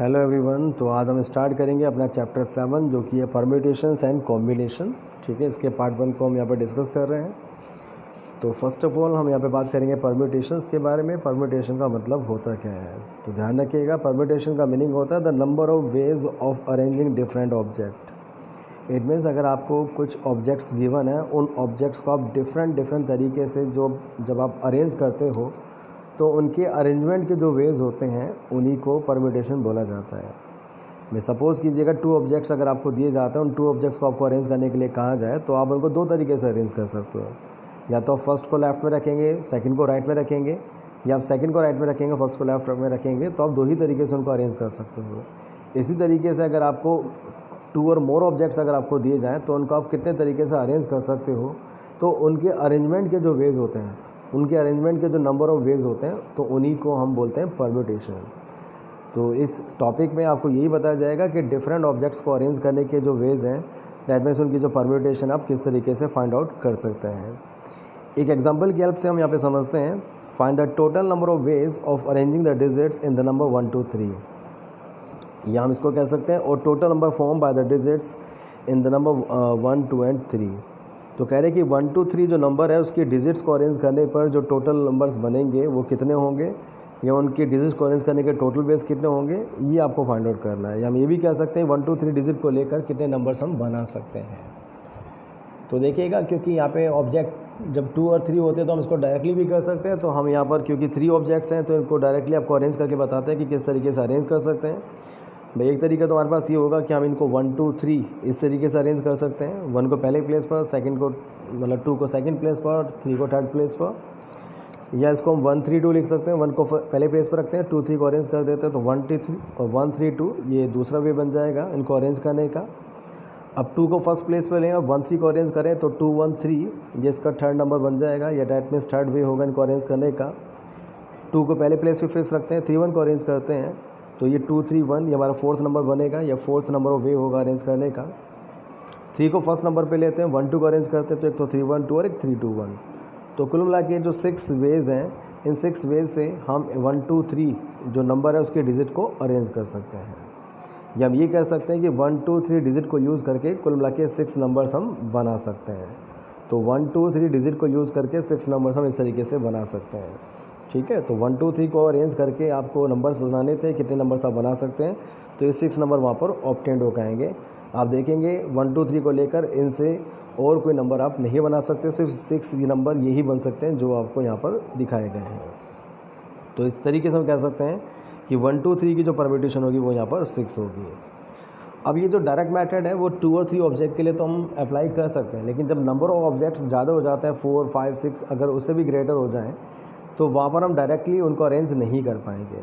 Hello everyone. तो आज हम स्टार्ट करेंगे अपना चैप्टर 7 जो कि है परम्यूटेशंस एंड कॉम्बिनेशन। ठीक है, इसके पार्ट 1 को हम यहाँ पर डिस्कस कर रहे हैं। तो फर्स्ट ऑफ ऑल हम यहाँ पे बात करेंगे परम्यूटेशंस के बारे में। परम्यूटेशन का मतलब होता क्या है, तो ध्यान रखिएगा। परम्यूटेशन का मीनिंग होता है the number of ways of arranging different object. It means अगर आपको कुछ ऑब्जेक्ट्स गिवन है, उन ऑब्जेक्ट्स को आप डिफरेंट तरीके से जब आप अरेंज करते हो तो उनके अरेंजमेंट के जो वेज होते हैं उन्हीं को परम्यूटेशन बोला जाता है। मैं सपोज़ कीजिएगा 2 ऑब्जेक्ट्स अगर आपको दिए जाते हैं, उन 2 ऑब्जेक्ट्स को आपको अरेंज करने के लिए कहा जाए तो आप उनको 2 तरीके से अरेंज कर सकते हो। या तो फर्स्ट को लेफ़्ट में रखेंगे, सेकंड को राइट में रखेंगे, या आप सेकंड को राइट में रखेंगे, फर्स्ट को लेफ़्ट में रखेंगे, तो आप 2 ही तरीके से उनको अरेंज कर सकते हो। इसी तरीके से अगर आपको 2 और मोर ऑब्जेक्ट्स अगर आपको दिए जाएँ तो उनको आप कितने तरीके से अरेंज कर सकते हो, तो उनके अरेंजमेंट के जो वेज होते हैं, उनके अरेंजमेंट के जो नंबर ऑफ़ वेज होते हैं, तो उन्हीं को हम बोलते हैं परम्यूटेशन। तो इस टॉपिक में आपको यही बताया जाएगा कि डिफरेंट ऑब्जेक्ट्स को अरेंज करने के जो वेज हैं, दैट मीन्स उनकी जो परम्यूटेशन आप किस तरीके से फाइंड आउट कर सकते हैं। एक एग्जांपल की हेल्प से हम यहाँ पे समझते हैं। Find the total number of ways of arranging the digits in the number 1 2 3, या हम इसको कह सकते हैं और total number form by the digits in the number 1 2 and 3। तो कह रहे हैं कि 1 2 3 जो नंबर है उसकी डिजिट्स को अरेंज करने पर जो टोटल नंबर्स बनेंगे वो कितने होंगे, या उनके डिजिट्स को अरेंज करने के टोटल बेस कितने होंगे, ये आपको फाइंड आउट करना है। या हम ये भी कह सकते हैं 1 2 3 डिजिट को लेकर कितने नंबर्स हम बना सकते हैं। तो देखिएगा, क्योंकि यहाँ पे ऑब्जेक्ट जब 2 और 3 होते हैं तो हम इसको डायरेक्टली भी कर सकते हैं। तो हम यहाँ पर क्योंकि 3 ऑब्जेक्ट्स हैं तो इनको डायरेक्टली आपको अरेंज करके बताते हैं कि किस तरीके से अरेंज कर सकते हैं। भाई एक तरीका तो हमारे पास ये होगा कि हम इनको 1 2 3 इस तरीके से अरेंज कर सकते हैं। 1 को पहले प्लेस पर, सेकंड को मतलब 2 को सेकंड प्लेस पर, 3 को थर्ड प्लेस पर, या इसको हम 1 3 2 लिख सकते हैं। 1 को पहले प्लेस पर रखते हैं, 2 3 को अरेंज कर देते हैं, तो 1 2 3 और 1 3 2 ये दूसरा वे बन जाएगा इनको अरेंज करने का। अब 2 को फर्स्ट प्लेस पर लें और 1 3 को अरेंज करें तो 2 1 3 ये इसका थर्ड नंबर बन जाएगा, या डैट मीन्स थर्ड वे होगा इनको अरेंज करने का। 2 को पहले प्लेस पर फिक्स रखते हैं, 3 1 को अरेंज करते हैं तो ये 2 3 1 ये हमारा फोर्थ नंबर बनेगा, या फोर्थ नंबर ऑफ वे होगा अरेंज करने का। 3 को फर्स्ट नंबर पे लेते हैं, 1 2 को अरेंज करते हैं तो एक तो 3 1 2 और एक 3 2 1। तो कुल मिला के जो 6 वेज हैं, इन 6 वेज से हम 1 2 3 जो नंबर है उसके डिजिट को अरेंज कर सकते हैं। या हम ये कह सकते हैं कि 1 2 3 डिजिट को यूज़ करके कुल मिला के 6 नंबर्स हम बना सकते हैं। तो 1 2 3 डिजिट को यूज़ करके 6 नंबर्स हम इस तरीके से बना सकते हैं। ठीक है, तो 1 2 3 को अरेंज करके आपको नंबर्स बनाने थे, कितने नंबर्स आप बना सकते हैं, तो ये 6 नंबर वहाँ पर ऑब्टेंड हो जाएंगे। आप देखेंगे 1 2 3 को लेकर इनसे और कोई नंबर आप नहीं बना सकते, सिर्फ 6 नंबर यही बन सकते हैं जो आपको यहाँ पर दिखाए गए हैं। तो इस तरीके से हम कह सकते हैं कि 1 2 3 की जो परम्यूटेशन होगी वो यहाँ पर 6 होगी। अब ये जो डायरेक्ट मेथड है वो 2 और 3 ऑब्जेक्ट के लिए तो हम अप्लाई कर सकते हैं, लेकिन जब नंबर ऑफ ऑब्जेक्ट्स ज़्यादा हो जाते हैं 4 5 6 अगर उससे भी ग्रेटर हो जाएँ तो वहाँ पर हम डायरेक्टली उनको अरेंज नहीं कर पाएंगे।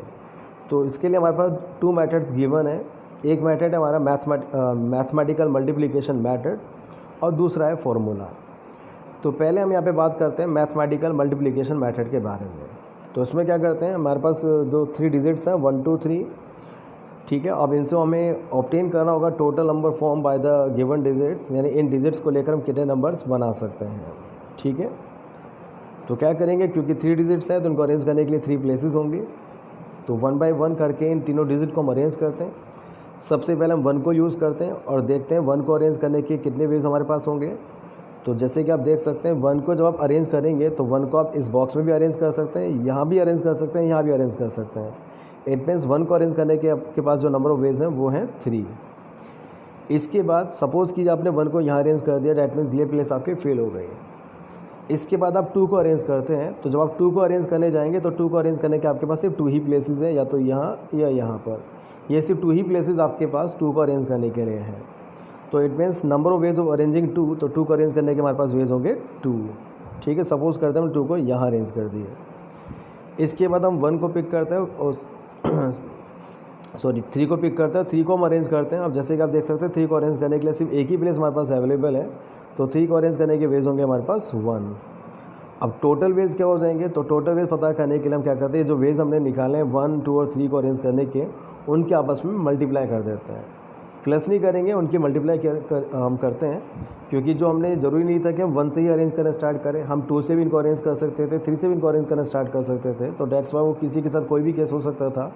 तो इसके लिए हमारे पास 2 मेथड्स गिवन है। एक मेथड है हमारा मैथमेटिकल मल्टीप्लिकेशन मेथड और दूसरा है फॉर्मूला। तो पहले हम यहाँ पे बात करते हैं मैथमेटिकल मल्टीप्लिकेशन मेथड के बारे में। तो इसमें क्या करते हैं, हमारे पास जो 3 डिजिट्स हैं 1 2 3, ठीक है। अब इनसे हमें ऑब्टेन करना होगा total number form by the given digits, यानी इन डिजिट्स को लेकर हम कितने नंबर्स बना सकते हैं। ठीक है, तो क्या करेंगे, क्योंकि 3 डिजिट्स हैं तो उनको अरेंज करने के लिए 3 प्लेसेस होंगे। तो 1 बाय 1 करके इन तीनों डिजिट को हम अरेंज करते हैं। सबसे पहले हम 1 को यूज़ करते हैं और देखते हैं 1 को अरेंज करने के कितने वेज हमारे पास होंगे। तो जैसे कि आप देख सकते हैं 1 को जब आप अरेंज करेंगे तो 1 को आप इस बॉक्स में भी अरेंज कर सकते हैं, यहाँ भी अरेंज कर सकते हैं, यहाँ भी अरेंज कर सकते हैं। इट मीन्स 1 को अरेंज करने के आपके पास जो नंबर ऑफ वेज हैं वो हैं 3। इसके बाद सपोज़ कीजिए आपने 1 को यहाँ अरेंज कर दिया, डैट मीन्स ये प्लेस आपके फेल हो गई। इसके बाद आप 2 को अरेंज करते हैं, तो जब आप 2 को अरेंज करने जाएंगे तो 2 को अरेंज करने के आपके पास सिर्फ 2 ही प्लेसेस हैं, या तो यहाँ या यहाँ पर। ये सिर्फ 2 ही प्लेसेस आपके पास 2 को अरेंज करने के लिए हैं। तो it means number of ways of arranging 2, तो 2 को अरेंज करने के हमारे पास वेज होंगे 2। ठीक है, सपोज़ करते हैं हम 2 को यहाँ अरेंज कर दिए। इसके बाद हम 1 को पिक करते हैं और 3 को पिक करते हैं, 3 को हम अरेंज करते हैं। अब जैसे कि आप देख सकते हैं 3 को अरेंज करने के लिए सिर्फ एक ही प्लेस हमारे पास अवेलेबल है, तो 3 को अरेंज करने के वेज होंगे हमारे पास 1। अब टोटल वेज क्या हो जाएंगे, तो टोटल वेज पता करने के लिए हम क्या करते हैं, जो वेज हमने निकाले हैं 1 2 और 3 को अरेंज करने के, उनके आपस में मल्टीप्लाई कर देते हैं। प्लस नहीं करेंगे, उनकी मल्टीप्लाई हम करते हैं, क्योंकि जो हमने ज़रूरी नहीं था कि हम 1 से ही अरेंज करना स्टार्ट करें, हम 2 से भी इनको अरेंज कर सकते थे, 3 से भी इनको अरेंज करना स्टार्ट कर सकते थे। तो डेट्स वाई वो किसी के साथ कोई भी केस हो सकता था।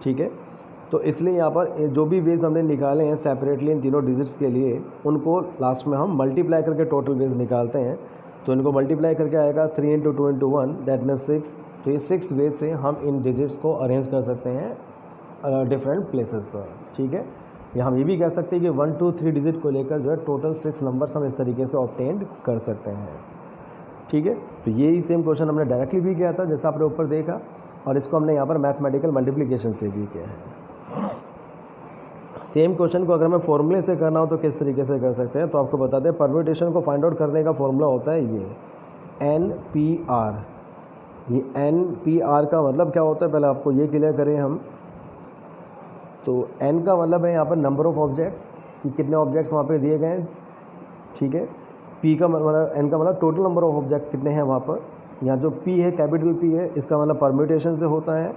ठीक है, तो इसलिए यहाँ पर जो भी वेज हमने निकाले हैं सेपरेटली इन तीनों डिजिट्स के लिए, उनको लास्ट में हम मल्टीप्लाई करके टोटल वेज निकालते हैं। तो इनको मल्टीप्लाई करके आएगा 3 इंटू 2 इंटू 1 दैट मीन 6। तो ये 6 वे से हम इन डिजिट्स को अरेंज कर सकते हैं डिफरेंट प्लेसेस पर, ठीक है। या हम ये भी कह सकते हैं कि 1 2 3 डिजिट को लेकर जो है टोटल 6 नंबर्स हम इस तरीके से ऑब्टेन कर सकते हैं, ठीक है। तो यही सेम क्वेश्चन हमने डायरेक्टली भी किया था जैसा आपने ऊपर देखा, और इसको हमने यहाँ पर मैथमेटिकल मल्टीप्लिकेशन से भी किया है। सेम क्वेश्चन को अगर हमें फॉर्मूले से करना हो तो किस तरीके से कर सकते हैं, तो आपको बता दें परम्यूटेशन को फाइंड आउट करने का फॉर्मूला होता है ये NPR। ये NPR का मतलब क्या होता है पहले आपको ये क्लियर करें हम। तो N का मतलब है यहाँ पर नंबर ऑफ ऑब्जेक्ट्स, कि कितने ऑब्जेक्ट्स वहाँ पे दिए गए हैं, ठीक है। P का मतलब N का मतलब टोटल नंबर ऑफ ऑब्जेक्ट कितने हैं वहाँ पर। यहाँ जो P है कैपिटल P है, इसका मतलब परम्यूटेशन से होता है,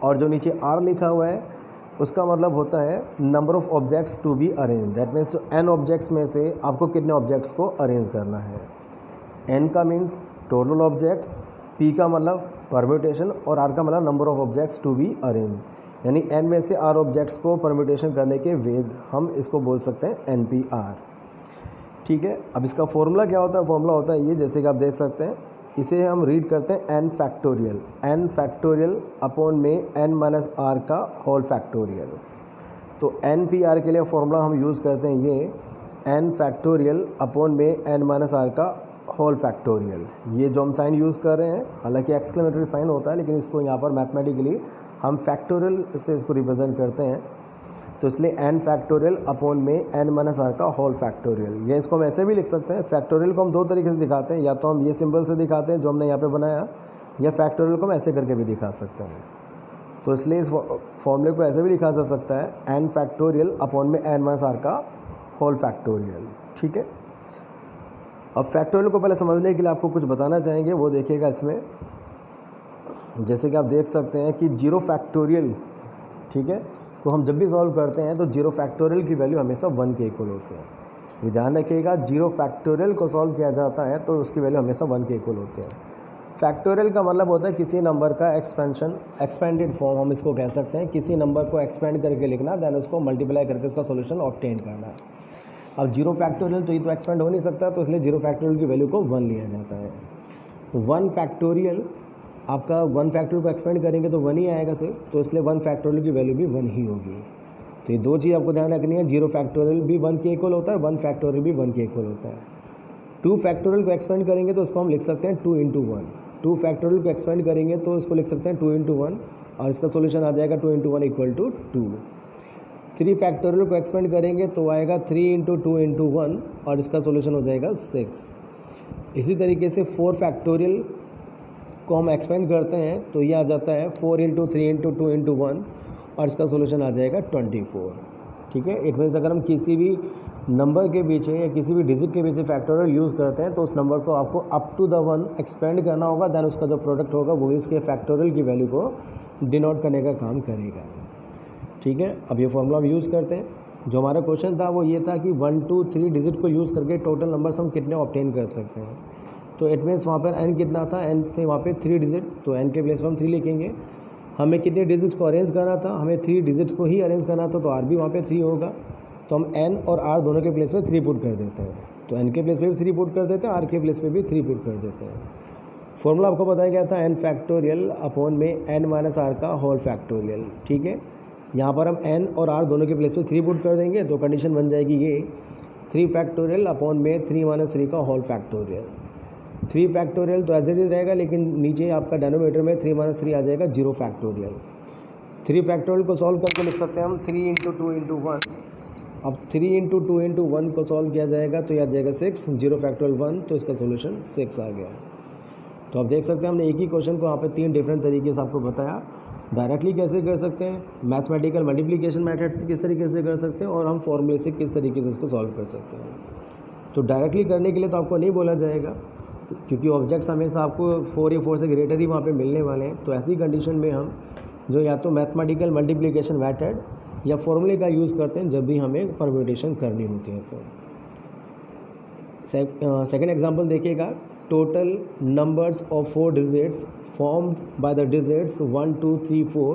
और जो नीचे R लिखा हुआ है उसका मतलब होता है number of objects to be arrange. That means N objects में से आपको कितने ऑब्जेक्ट्स को अरेंज करना है। N का मीन्स टोटल ऑब्जेक्ट्स, P का मतलब परम्यूटेशन, और R का मतलब number of objects to be arrange. यानी N में से R ऑब्जेक्ट्स को परम्यूटेशन करने के वेज हम इसको बोल सकते हैं NPR, ठीक है। अब इसका फॉर्मूला क्या होता है, फॉर्मूला होता है ये, जैसे कि आप देख सकते हैं, इसे हम रीड करते हैं n फैक्टोरियल अपॉन में n माइनस r का होल फैक्टोरियल। तो NPR के लिए फॉर्मूला हम यूज़ करते हैं ये n फैक्टोरियल अपॉन में n माइनस r का होल फैक्टोरियल। ये जो हम साइन यूज़ कर रहे हैं, हालांकि एक्सक्लेमेटरी साइन होता है, लेकिन इसको यहाँ पर मैथमेटिकली हम फैक्टोरियल से इसको रिप्रेजेंट करते हैं। तो इसलिए n फैक्टोरियल अपॉन में n माइनस r का होल फैक्टोरियल। ये इसको हम ऐसे भी लिख सकते हैं। फैक्टोरियल को हम दो तरीके से दिखाते हैं, या तो हम ये सिंबल से दिखाते हैं जो हमने यहाँ पे बनाया, या फैक्टोरियल को हम ऐसे करके भी दिखा सकते हैं। तो इसलिए इस फॉर्मूले को ऐसे भी लिखा जा सकता है n फैक्टोरियल अपॉन में n माइनस r का होल फैक्टोरियल, ठीक है। अब फैक्टोरियल को पहले समझने के लिए आपको कुछ बताना चाहेंगे, वो देखिएगा इसमें। जैसे कि आप देख सकते हैं कि 0 फैक्टोरियल, ठीक है, तो हम जब भी सॉल्व करते हैं तो 0 फैक्टोरियल की वैल्यू हमेशा 1 के इक्वल होती है। ये ध्यान रखिएगा, 0 फैक्टोरियल को सॉल्व किया जाता है तो उसकी वैल्यू हमेशा 1 के इक्वल होती है। फैक्टोरियल का मतलब होता है किसी नंबर का एक्सपेंडेड फॉर्म हम इसको कह सकते हैं। किसी नंबर को एक्सपेंड करके लिखना, देन उसको मल्टीप्लाई करके उसका सोल्यूशन ऑब्टेन करना। अब 0 फैक्टोरियल तो ये तो एक्सपेंड हो नहीं सकता, तो इसलिए 0 फैक्टोरियल की वैल्यू को 1 लिया जाता है। 1 फैक्टोरियल, आपका 1 फैक्टोरियल को एक्सपेंड करेंगे तो 1 ही आएगा सिर्फ, तो इसलिए 1 फैक्टोरियल की वैल्यू भी 1 ही होगी। तो ये दो चीज़ आपको ध्यान रखनी है, 0 फैक्टोरियल भी 1 के इक्वल होता है, 1 फैक्टोरियल भी 1 के इक्वल होता है। 2 फैक्टोरियल को एक्सपेंड करेंगे तो उसको हम लिख सकते हैं 2 इंटू 1। 2 फैक्टोरियल को एक्सपेंड करेंगे तो इसको लिख सकते हैं 2 इंटू 1, और इसका सोल्यूशन आ जाएगा 2 इंटू 1 इक्वल टू 2। 3 फैक्टोरियल को एक्सपेंड करेंगे तो आएगा 3 इंटू 2 इंटू 1, और इसका सोल्यूशन हो जाएगा 6। इसी तरीके से 4 फैक्टोरियल को हम एक्सपेंड करते हैं तो ये आ जाता है 4 इंटू 3 इंटू 2 इंटू 1, और इसका सोल्यूशन आ जाएगा 24, ठीक है। इट मीन्स अगर हम किसी भी नंबर के पीछे या किसी भी डिजिट के पीछे फैक्टोरियल यूज़ करते हैं तो उस नंबर को आपको अप टू द 1 एक्सपेंड करना होगा, देन उसका जो प्रोडक्ट होगा वो इसके फैक्टोरियल की वैल्यू को डिनोट करने का काम करेगा, ठीक है। अब ये फॉर्मूला हम यूज़ करते हैं। जो हमारा क्वेश्चन था वो ये था कि 1 2 3 डिजिट को यूज़ करके टोटल नंबर्स हम कितने ऑब्टेन कर सकते हैं। तो इट मीन्स वहाँ पर n कितना था, n थे वहाँ पे 3 डिजिट, तो n के प्लेस पर हम 3 लिखेंगे। हमें कितने डिजिट्स को अरेंज करना था, हमें 3 डिजिट्स को ही अरेंज करना था, तो r भी वहाँ पे 3 होगा। तो हम n और r दोनों के प्लेस पे 3 पुट कर देते हैं। तो n के प्लेस पे भी 3 पुट कर देते हैं, r के प्लेस पे भी 3 पुट कर देते हैं। फॉर्मूला आपको बताया गया था n फैक्टोरियल अपॉन में n माइनस r का होल फैक्टोरियल, ठीक है। यहाँ पर हम n और r दोनों के प्लेस पे 3 पुट कर देंगे, तो कंडीशन बन जाएगी ये 3 फैक्टोरियल अपॉन में 3 माइनस 3 का होल फैक्टोरियल। 3 फैक्टोरियल तो एज इट इज़ रहेगा, लेकिन नीचे आपका डेनोमीटर में 3 माइनस 3 आ जाएगा 0 फैक्टोरियल। 3 फैक्टोरियल को सॉल्व करके लिख सकते हैं हम 3 इंटू 2 इंटू 1। अब 3 इंटू 2 इंटू 1 को सॉल्व किया जाएगा तो यह आ जाएगा 6, 0 फैक्टोरियल 1, तो इसका सोल्यूशन 6 आ गया। तो आप देख सकते हैं हमने एक ही क्वेश्चन को यहाँ पे 3 डिफरेंट तरीके से आपको बताया। डायरेक्टली कैसे कर सकते हैं, मैथमेटिकल मल्टीप्लिकेशन मेथड से किस तरीके से कर सकते हैं, और हम फॉर्मूले से किस तरीके से इसको सॉल्व कर सकते हैं। तो डायरेक्टली करने के लिए तो आपको नहीं बोला जाएगा, क्योंकि ऑब्जेक्ट्स हमेशा आपको 4 या 4 से ग्रेटर ही वहाँ पे मिलने वाले हैं। तो ऐसी कंडीशन में हम जो या तो मैथमेटिकल मल्टीप्लिकेशन मेथड या फॉर्मूले का यूज़ करते हैं जब भी हमें परम्यूटेशन करनी होती है। तो सेकंड एग्जांपल देखिएगा, total numbers of 4 digits formed by the digits 1 2 3 4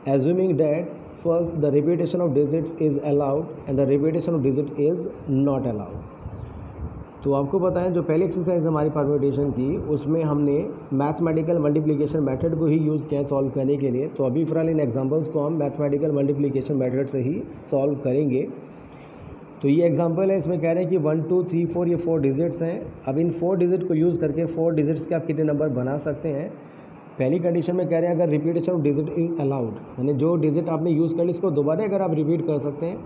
assuming that first the repetition of digits is allowed and the repetition of digit is not allowed. तो आपको बताएं जो पहली एक्सरसाइज हमारी परम्यूटेशन की उसमें हमने मैथमेटिकल मल्टीप्लिकेशन मेथड को ही यूज़ किया सॉल्व करने के लिए। तो अभी फ़िलहाल इन एग्जांपल्स को हम मैथमेटिकल मल्टीप्लिकेशन मेथड से ही सॉल्व करेंगे। तो ये एग्जांपल है, इसमें कह रहे हैं कि 1 2 3 4 ये 4 डिजिट्स हैं। अब इन 4 डिजिट को यूज़ करके 4 डिजिट्स के आप कितने नंबर बना सकते हैं। पहली कंडीशन में कह रहे हैं अगर repetition of digit is allowed, यानी जो डिजिट आपने यूज़ कर ली इसको दोबारा अगर आप रिपीट कर सकते हैं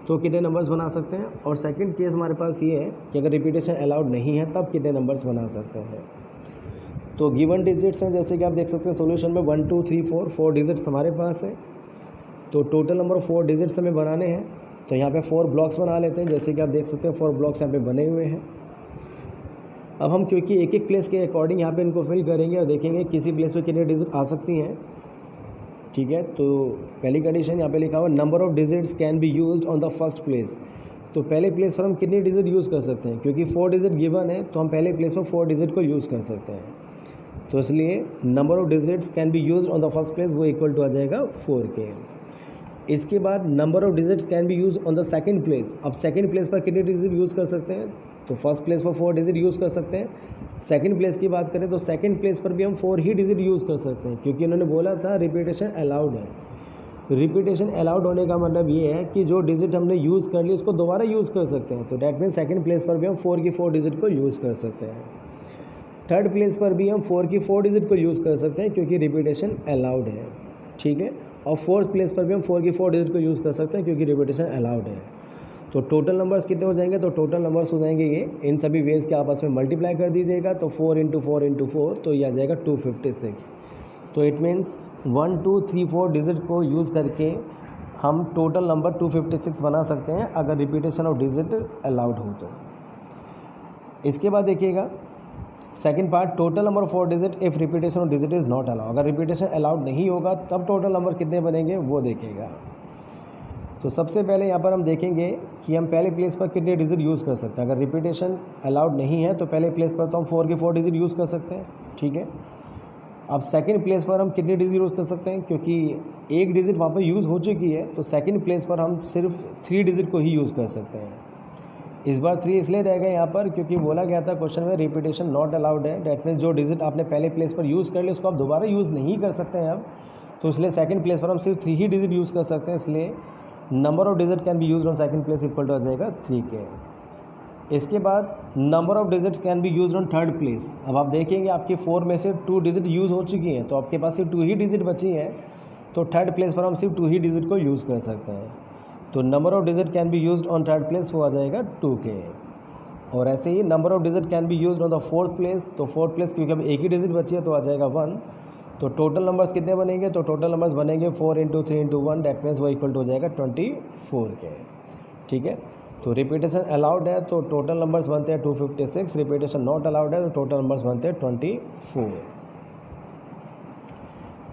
तो कितने नंबर्स बना सकते हैं। और सेकंड केस हमारे पास ये है कि अगर रिपीटेशन अलाउड नहीं है तब कितने नंबर्स बना सकते हैं। तो गिवन डिजिट्स हैं, जैसे कि आप देख सकते हैं सॉल्यूशन में 1 2 3 4 डिजिट्स हमारे पास है। तो टोटल नंबर 4 डिजिट्स हमें बनाने हैं। तो यहाँ पे 4 ब्लॉक्स बना लेते हैं, जैसे कि आप देख सकते हैं 4 ब्लॉक्स यहाँ पे बने हुए हैं। अब हम क्योंकि एक एक प्लेस के अकॉर्डिंग यहाँ पे इनको फिल करेंगे और देखेंगे किसी प्लेस पे कितने डिजिट आ सकती हैं। ठीक है, तो पहली कंडीशन यहाँ पे लिखा हुआ number of digits can be used on the first place. तो पहले प्लेस पर हम कितने डिजिट यूज़ कर सकते हैं, क्योंकि 4 डिजिट गिवन है तो हम पहले प्लेस पर 4 डिजिट को यूज़ कर सकते हैं। तो इसलिए number of digits can be used on the first place वो इक्वल टू आ जाएगा 4 के। इसके बाद number of digits can be use on the second place. अब सेकंड प्लेस पर कितने डिजिट यूज़ कर सकते हैं, तो फर्स्ट प्लेस पर 4 डिजिट यूज़ कर सकते हैं। सेकंड प्लेस की बात करें तो सेकंड प्लेस पर भी हम 4 ही डिजिट यूज़ कर सकते हैं, क्योंकि उन्होंने बोला था रिपीटेशन अलाउड है। रिपीटेशन अलाउड होने का मतलब ये है कि जो डिजिट हमने यूज़ कर ली उसको दोबारा यूज़ कर सकते हैं। तो डैट मीन सेकंड प्लेस पर भी हम 4 की 4 डिजिट को यूज़ कर सकते हैं। थर्ड प्लेस पर भी हम 4 की 4 डिजिट को यूज़ कर सकते हैं क्योंकि रिपीटेशन अलाउड है। ठीक है, और फोर्थ प्लेस पर भी हम 4 की 4 डिजिट को यूज़ कर सकते हैं क्योंकि रिपीटेशन अलाउड है। तो टोटल नंबर्स कितने हो जाएंगे, तो टोटल नंबर्स हो जाएंगे ये, इन सभी वेज के आपस में मल्टीप्लाई कर दीजिएगा। तो 4 × 4 × 4 तो ये आ जाएगा 256। तो इट मीन्स 1 2 3 4 डिजिट को यूज़ करके हम टोटल नंबर 256 बना सकते हैं अगर रिपीटेशन ऑफ डिजिट अलाउड हो तो। इसके बाद देखिएगा second part, total number of 4 digit if repetition of digit is not allowed. अगर रिपीटेशन अलाउड नहीं होगा तब टोटल नंबर कितने बनेंगे वो देखेगा। तो सबसे पहले यहाँ पर हम देखेंगे कि हम पहले प्लेस पर कितने डिजिट यूज़ कर सकते हैं। अगर रिपीटेशन अलाउड नहीं है तो पहले प्लेस पर तो हम 4 की 4 डिजिट यूज़ कर सकते हैं। ठीक है, अब सेकंड प्लेस पर हम कितने डिजिट यूज़ कर सकते हैं, क्योंकि एक डिजिट वहाँ पर यूज़ हो चुकी है तो सेकंड प्लेस पर हम सिर्फ 3 डिजिट को ही यूज़ कर सकते हैं। इस बार 3 इसलिए रहेगा यहाँ पर क्योंकि बोला गया था क्वेश्चन में रिपीटेशन नॉट अलाउड है। डैट मीन्स जो डिजिट आपने पहले प्लेस पर यूज़ कर लिया उसको आप दोबारा यूज़ नहीं कर सकते हैं अब। तो इसलिए सेकंड प्लेस पर हम सिर्फ 3 ही डिजिट यूज़ कर सकते हैं, इसलिए number of digit can be use on second place equal to आ जाएगा 3 के। इसके बाद number of digits can be use on third place. अब आप देखेंगे आपकी 4 में से 2 डिजिट यूज़ हो चुकी हैं तो आपके पास सिर्फ 2 ही डिजिट बची हैं। तो थर्ड प्लेस पर हम सिर्फ 2 ही डिजिट को यूज़ कर सकते हैं। तो number of digit can be used on third place वो आ जाएगा 2 के। और ऐसे ही number of digit can be used on the fourth place. तो फोर्थ प्लेस क्योंकि अब एक ही डिजिट बची है तो आ जाएगा 1। तो टोटल नंबर्स कितने बनेंगे, तो टोटल नंबर्स बनेंगे 4 × 3 × 1 डैट मीन्स वो इक्वल टू हो जाएगा 24 के। ठीक है, तो रिपीटेशन अलाउड है तो टोटल नंबर्स बनते हैं 256, रिपीटेशन नॉट अलाउड है तो टोटल नंबर्स बनते हैं 24।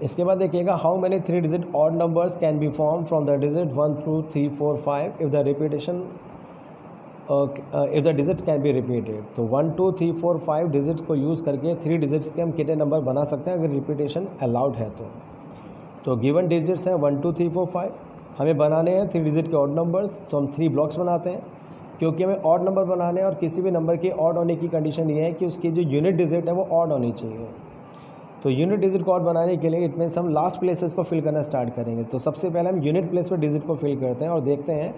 इसके बाद देखिएगा how many 3 digit odd numbers can be form from the digit 1 2 3 4 5 if the repetition if the digits can be repeated. तो 1 2 3 4 5 डिजिट्स को यूज़ करके 3 डिजिट्स के हम कितने नंबर बना सकते हैं अगर रिपीटेशन अलाउड है तो गिवन डिजिट्स हैं 1 2 3 4 5, हमें बनाने हैं 3 डिजिट के ऑड नंबर्स। तो हम 3 ब्लॉक्स बनाते हैं क्योंकि हमें ऑड नंबर बनाने हैं और किसी भी नंबर के ऑड होने की कंडीशन ये है कि उसकी जो यूनिट डिजिट है वो ऑड होनी चाहिए। तो यूनिट डिजिट को ऑड बनाने के लिए इट मीन्स हम लास्ट प्लेसेस को फिल करना स्टार्ट करेंगे। तो सबसे पहले हम यूनिट प्लेस पर डिजिट को फिल करते हैं और देखते हैं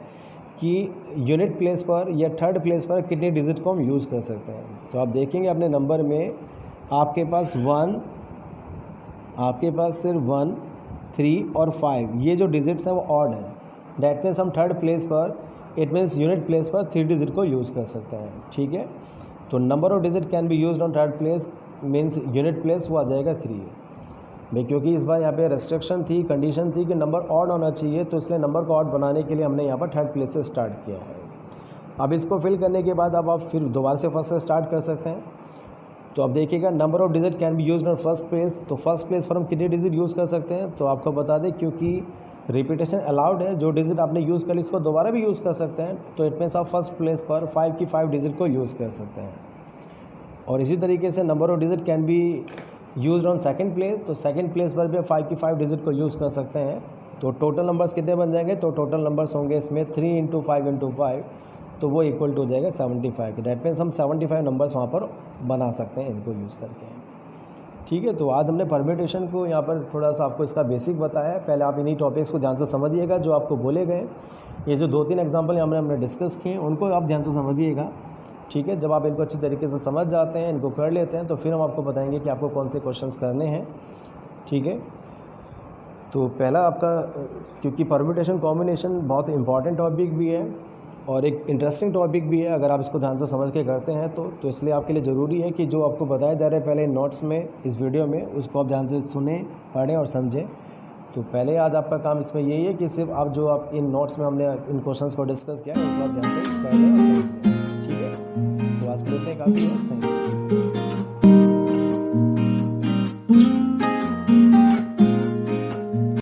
कि यूनिट प्लेस पर या थर्ड प्लेस पर कितने डिजिट को हम यूज़ कर सकते हैं। तो आप देखेंगे अपने नंबर में आपके पास सिर्फ 1 3 और 5 ये जो डिजिट्स हैं वो ऑड हैं। डैट मीन्स हम थर्ड प्लेस पर इट मीन्स यूनिट प्लेस पर 3 डिजिट को यूज़ कर सकते हैं। ठीक है, तो number of digit can be used on third place means unit place वो आ जाएगा 3 भाई, क्योंकि इस बार यहाँ पे रेस्ट्रिक्शन थी, कंडीशन थी कि नंबर ऑड होना चाहिए तो इसलिए नंबर को ऑड बनाने के लिए हमने यहाँ पर थर्ड प्लेस से स्टार्ट किया है। अब इसको फिल करने के बाद अब आप फिर दोबारा से फर्स्ट से स्टार्ट कर सकते हैं। तो अब देखिएगा number of digit can be used on first place. तो फर्स्ट प्लेस पर हम कितने डिजिट यूज़ कर सकते हैं, तो आपको बता दें क्योंकि रिपीटेशन अलाउड है, जो डिजिट आपने यूज़ कर ली इसको दोबारा भी यूज़ कर सकते हैं। तो इट मीन्स आप फर्स्ट प्लेस पर 5 की 5 डिजिट को यूज़ कर सकते हैं। और इसी तरीके से number of digit can be used on second place. तो सेकंड प्लेस पर भी 5 की 5 डिजिट को यूज़ कर सकते हैं। तो टोटल नंबर्स कितने बन जाएंगे, तो टोटल नंबर्स होंगे इसमें 3 इंटू 5 इंटू 5, तो वो इक्वल टू हो जाएगा 75। दैट मीन्स हम 75 नंबर्स वहाँ पर बना सकते हैं इनको यूज़ करके। ठीक है, तो आज हमने परम्यूटेशन को यहाँ पर थोड़ा सा आपको इसका बेसिक बताया है। पहले आप इन्हीं टॉपिक्स को ध्यान से समझिएगा जो आपको बोले गए। ये जो 2-3 एग्जाम्पल हमने डिस्कस किए उनको आप ध्यान से समझिएगा। ठीक है, जब आप इनको अच्छी तरीके से समझ जाते हैं, इनको कर लेते हैं, तो फिर हम आपको बताएंगे कि आपको कौन से क्वेश्चंस करने हैं। ठीक है, तो पहला आपका, क्योंकि परम्यूटेशन कॉम्बिनेशन बहुत इंपॉर्टेंट टॉपिक भी है और एक इंटरेस्टिंग टॉपिक भी है, अगर आप इसको ध्यान से समझ के करते हैं तो इसलिए आपके लिए ज़रूरी है कि जो आपको बताया जा रहा है पहले नोट्स में, इस वीडियो में, उसको आप ध्यान से सुने, पढ़ें और समझें। तो पहले आज आपका काम इसमें यही है कि सिर्फ आप जो आप इन नोट्स में हमने इन क्वेश्चंस को डिस्कस किया है उसको आप ध्यान से पढ़ लें और समझ लें। ठीक है, तो आज के लिए काफ़ी है। Thank you.